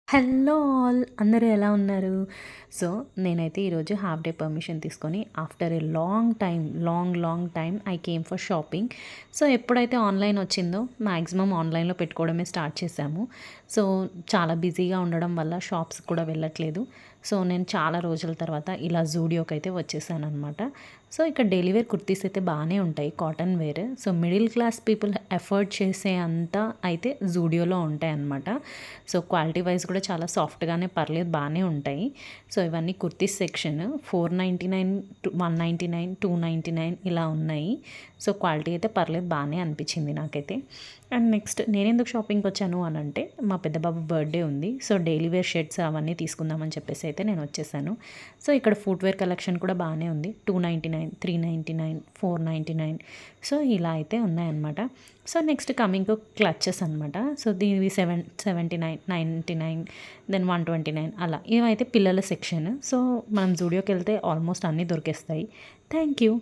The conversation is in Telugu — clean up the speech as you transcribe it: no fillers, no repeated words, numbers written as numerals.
హలో ఆల్ అందరూ ఎలా ఉన్నారు? సో, నేనైతే ఈరోజు హాఫ్ డే పర్మిషన్ తీసుకొని after a long time I came for shopping. So, ఎప్పుడైతే ఆన్‌లైన్ వచ్చిందో మాక్సిమం ఆన్‌లైన్‌లో పెట్టుకోవడమే స్టార్ట్ చేశాము. సో, చాలా బిజీగా ఉండడం వల్ల షాప్స్‌కి కూడా వెళ్ళట్లేదు. సో, నేను చాలా రోజుల తర్వాత ఇలా జూడియోకైతే వచ్చేసాననమాట. సో, ఇక్కడ డైలీ వేర్ కుర్తీస్ అయితే బాగానే ఉంటాయి cotton wear. So, middle class people afford చేసే అంత అయితే జూడియోలో ఉంటాయన్నమాట. సో, క్వాలిటీ వైస్ కూడా చాలా సాఫ్ట్‌గానే పర్లేదు బానే ఉంటాయి. సో, ఇవన్నీ కుర్తీస్ సెక్షన్ 499 టు 199, 299 ఇలా ఉన్నాయి. సో, క్వాలిటీ అయితే పర్లేదు బానే అనిపించింది నాకైతే. అండ్ నెక్స్ట్ నేనెందుకు షాపింగ్‌కొచ్చాను అనంటే, మా పెద్ద బాబు బర్త్‌డే ఉంది. సో, డైలీ వేర్ షర్ట్స్ అవన్నీ తీసుకుందామని చెప్పేసి అయితే నేను వచ్చేసాను. సో, ఇక్కడ ఫుట్‌వేర్ కలెక్షన్ కూడా బానే ఉంది. 299, 399, 499 సో, ఇలా అయితే ఉన్నాయన్నమాట. So, next coming to clutches అనమాట. సో, దీనివి 79, 99 దెన్ 129 అలా. ఇవైతే పిల్లల సెక్షన్. సో, మనం జూడియోకెళ్తే ఆల్మోస్ట్ అన్నీ దొరికేస్తాయి. Thank you.